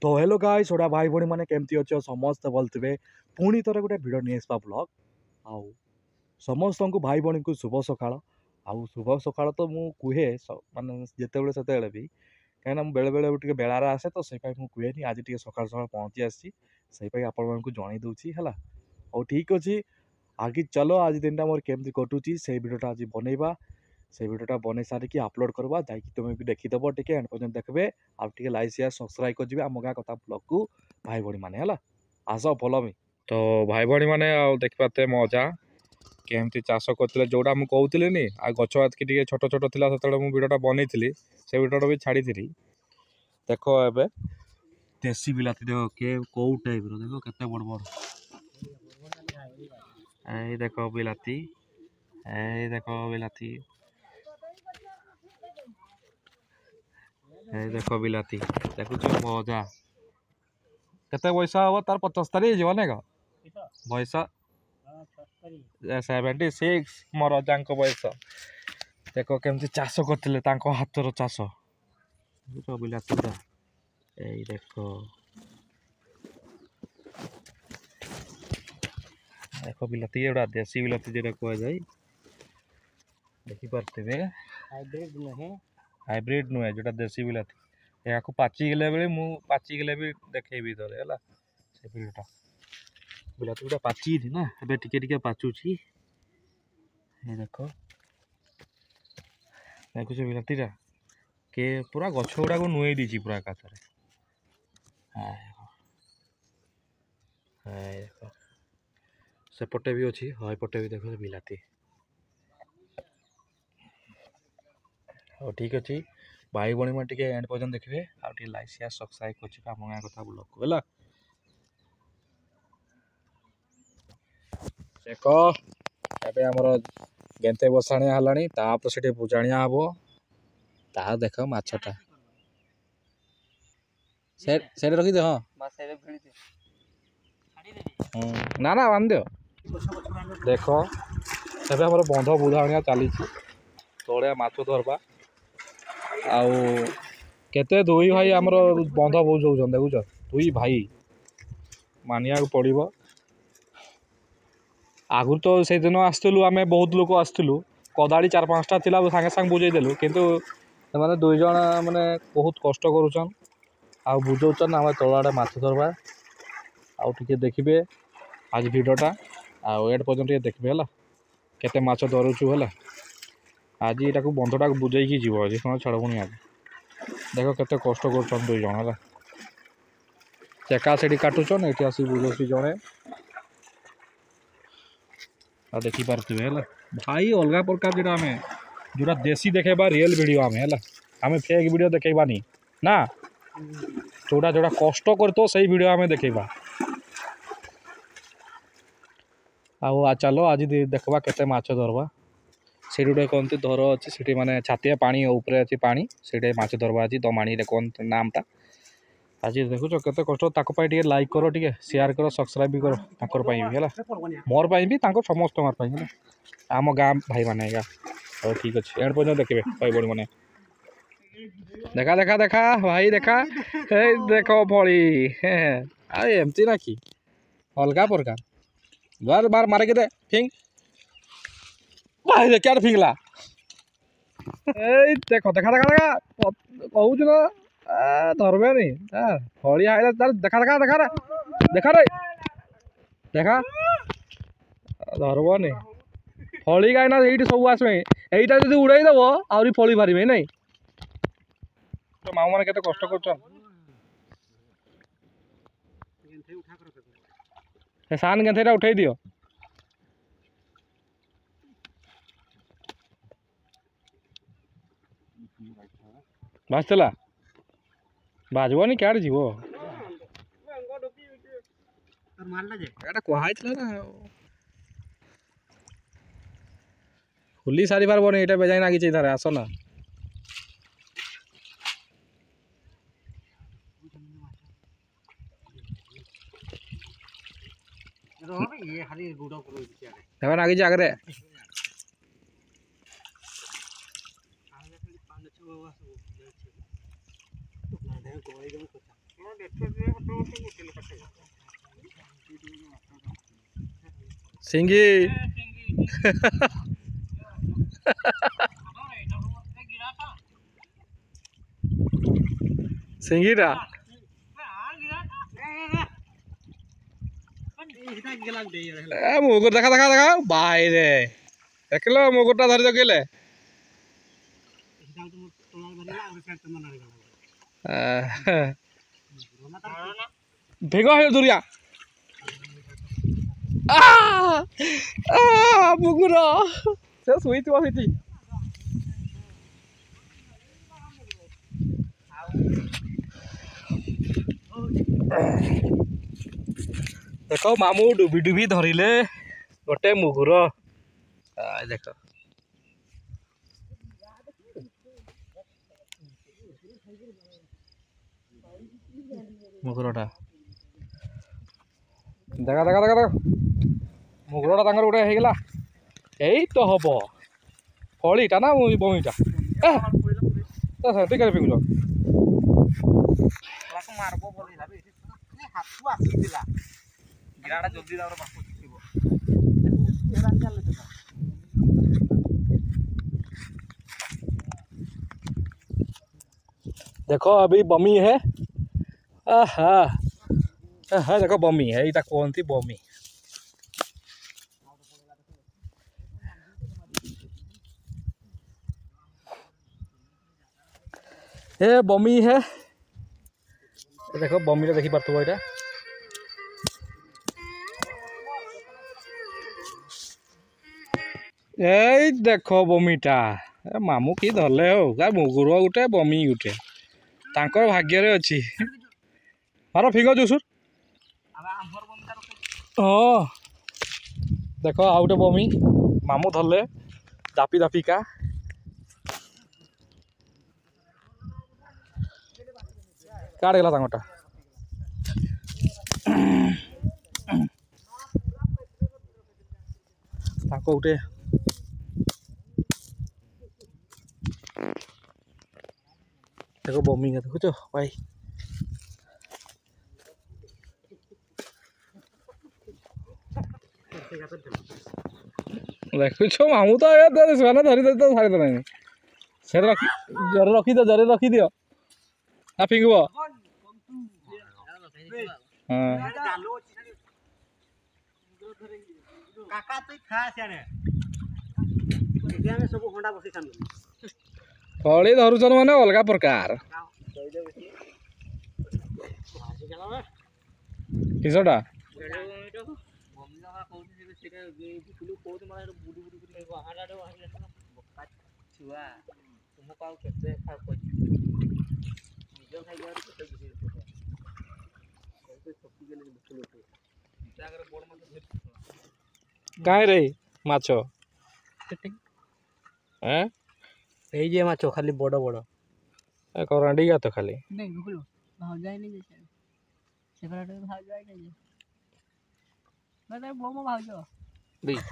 तो hello guys Voda भाई भणी माने केमती अच्छे समस्त भल थे पुणी थोड़े गोटे भिड नहीं आसपा ब्लॉग आउ समस्त को भाई भणी को शुभ सकाळ आउ शुभ सकाळ तो मु कुहे माने जिते से भी कहीं बेले बेले टे बेलार आसे तो से मुझे आज टे सका सका पहुँची आसी आपण जन दूसरी है और ठीक अच्छे आगे चलो आज दिन मोर केमती कटुची से भिडटा आज बनइबा से भिडटा बन सारिकी अपलोड करवा जाकि तुम भी देखीदेव टे एंड पर्यटन देखबे आउ लाइक शेयर सब्सक्राइब कर आम गाँ कथा ब्लॉग को भाई भणी मैंने है आस फॉलो मी। तो भाई भणी मैंने देखते मजा केमती चाष करते जोटा मुझे कहती नी आ गच आतकी छोट छोट था से भिडटा बनई से भिडटा भी छाड़ी देख ए देसी बिलाती देख के कौ टाइप देख के बड़ बड़ ए देख बिलाती ए देख बिलाती ए देख बिलाती देखुच मजा केते पैसा हम तार 75 हो ना पैसा 76 मोर अजा बयस देख केमती चाष करते हाथर चाष बिलाती ए देख देख बिलाती एटा देसी बिलाती जो कह जाए देखिपे हाइब्रिड नुहे जोटा देसी बिलाती या पाची गले बेले मु पाची गले भी देखेबी तोरे है से भिडटा बिलाती गोटा पाची थी ना ए टिके पाचुची देख देखुच बिलातीटा के पूरा गछ गुड़ा को नुई दी पूरा एकाथरे देख सेपटे भी अच्छी हाँ पटे भी देख बिलाती हाँ ठीक अच्छे भाई भणी मैं टे एंड पर्यटन देखिए आउ लाइक शेयर सब्सक्राइब कर आम गाँ कथा ब्लॉग को है देख ए आमर गेंते बसाणिया है तापर से बुझाणिया हम ता देख मछटा से रखीदे हाँ ना ना बांध दियो देख ए आम बंध बुझाणिया चली तले माछ धरवा आउ केते दुई भाई आमर बंध बुझाऊन देखुच दुई भाई मानिया पड़ो आगुरी तो से दिन आसलु आम बहुत लोग आसलु कदाड़ी 4-5टा थी सागे सागे बुझेदेलु कितु से दुई जन मैंने बहुत कष्ट करुचन आ बुझौन आम तल आड़े माछ धरवा आउ टे देखिए आज भिडटा आउ एड पर्यटन देखिए है केते माछ धरुचु है आज यहाँ बंधटा बुझेकी जीव आज छाड़बुनि आज देख केते कष्ट कर दुई जन है चेका से काटुचन ये आस बुझे जड़े आ देखी पारे है भाई अलग प्रकार जो आम जोटा देसी देखेबा रियल वीडियो आम है आम फेक वीडियो देखेबानी ना जोटा जोटा कष्ट कर सही वीडियो आम देखेबा आ चलो आज देखवा केते माछ धरवा से गोटे कहते धर अच्छी से माने छातिया पानी उपरे अच्छी पानी से माछ धरवा आज दमाणी कौन नामटा आज देखुच केते कष्ट ताकि लाइक करो टे शेयर करो सब्सक्राइब भी करो ताकर भी है मोर भी समस्त है आम गाँ भाई माने हाँ ठीक अच्छे एंड पर्यटन देखिए भाई बड़ी मैंने देखा देखा देखा भाई देखा देख फली एमती ना कि अलग प्रकार बार बार मारे के फिंग भाई क्या फिंगला देख देखा देखा देखा कहूँ ना धरबे नी फड़ी आइला देखा देखा देखा रे देखा रे देखा धरबनी फड़ी गाइना ये सब आसमे यहीटा जब उड़े देव आहरी फड़ी बाहर ना माऊ मैंने कष्ट कर सान गेंथेटा उठे दियो बाजला बाजबनी क्या जीव कहुला ना खुली सारी पारबनी ये बेजाई ना कि आस ना नागिज आगे सिंगी सिंगीटा मुगुर देखा देखा देखा बाहरे देख लो मुगुरटा धरी जगेले भेग दुरिया मुगुर से शुई थी देख मामू डुबी डुबी धरिले गोटे मुगुर देख मुगुरटा देखा देखा देखा देख मुगुरटा गोटे होगा यही तो हम फलीटा ना बमीटा ठीक है फिंगुच देखो अभी बमी है हाँ देखो बमी है इटा कहती बमी ए बमी है देखो बमी देखी पार्थ यहाँ ए देखो बमीटा मामू कि धरले हो क्या मुगुर गोटे बमी गोटे तांकर भाग्य अच्छी मार फिंग जुसुर हाँ देख आउ गोटे बमी मामू धरले दापी दापिका काट गला तांगटा तांको गोटे देखो बमी का देखो भाई देखो मामू तो धरी धरी तो छाड़ी देना से जरे रखी दो जरे रखी दियो ना फिंगब फली धरुचन माने अलग प्रकार किसटा कहीं रे माछ जे माछ खाली बड़ बड़ करांडी का तो खाली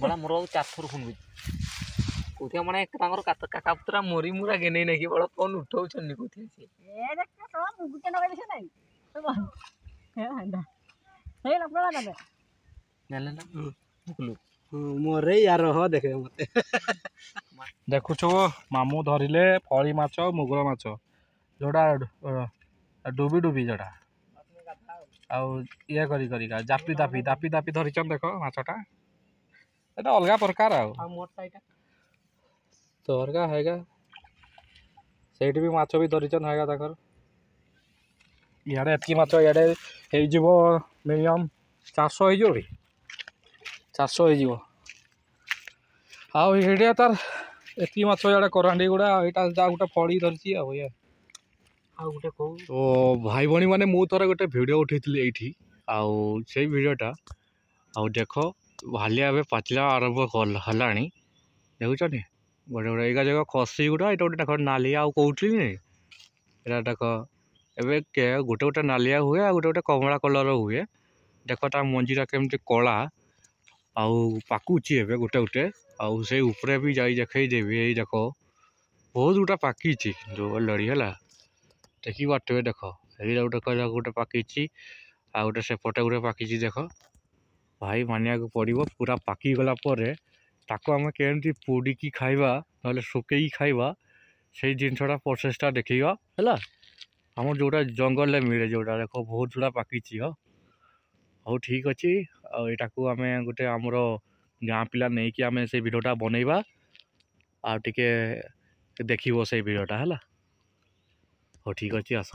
बड़ा मोर चार फोन कोथिया माने काका पुतरा मोरी मुरा गेने नहीं बड़ा फोन उठाऊ छन्नी कोथिया से ए देख तो मुगुटे न गले से नहीं हे लपड़ा ना नले ना मोरे यार हो देखे मते देखु छो मामू धरिले फली माछ मुगुर माछ जोड़ा डुबी डुबी जोड़ा आउ ये करी जापी दापी दापी दापी धरिचन देख माछटा एटा अलगा प्रकार आ मोरटा एटा तोरगा हैगा सेठी भी माछ भी धरिचन हैगा ताकर यारे एतकी माछ यारे हे जीवो मिनिमम 400 हे जो 400 हे जीवो आउ हेडिया तार एतकी माछ याडे करांडी गुडा एटा जा गुटा फड़ी धरची आ ये आ गुटे को ओ भाई बणी माने मु थरा गुटे वीडियो उठैथिली एठी आउ से वीडियोटा आउ देखो भालिया बे पाचला आरंभ कल हलाणी देखुछ नि गोटे गोटे एगा जगह खसी गुडा एटा गोटे देखो नालिया आउ कोउठली नि एटा देखो एबे के गोटे गोटे नालिया हुए आ गोटे गोटे कमला कलर हुए देखो ता मंजीरा केमती कला आउ पाकुची एबे गोटे गोटे आउ से ऊपरे भी जाई देखै देबी एई देखो बहुत गुटा पाकी छी जो लड़ी हला देखी बाटवे देखो ଏଇଟା ଗୋଟେ କହିଲା ଗୋଟେ ପାକିଛି ଆଉ ଗୋଟେ ସେପଟେ ଗୋଟେ ପାକିଛି ଦେଖ ଭାଇ ମାନିବାକୁ ପଡ଼ିବ ପୁରା ପାକିଗଲା ପରେ ତାକୁ ଆମେ କେମିତି ପୋଡ଼ିକି ଖାଇବା ନହେଲେ ଶୁଖେଇକି ଖାଇବା ସେଇ ଜିନିଷଟା ପ୍ରୋସେସଟା ଦେଖିବା ହେଲା ଆମର ଯେଉଁଟା ଜଙ୍ଗଲରେ ମିଳେ ଯେଉଁଟା ଦେଖ ବହୁତ ଗୁଡ଼ା ପାକିଛି ହଉ ଠିକ୍ ଅଛି ଆଉ ଏଇଟାକୁ ଆମେ ଗୋଟେ ଆମର ଗାଁ ପିଲା ନେଇକି ଆମେ ସେଇ ଭିଡ଼ିଓଟା ବନେଇବା ଆଉ ଟିକେ ଦେଖିବ ସେଇ ଭିଡ଼ିଓଟା ହେଲା ହଉ ଠିକ୍ ଅଛି ଆସ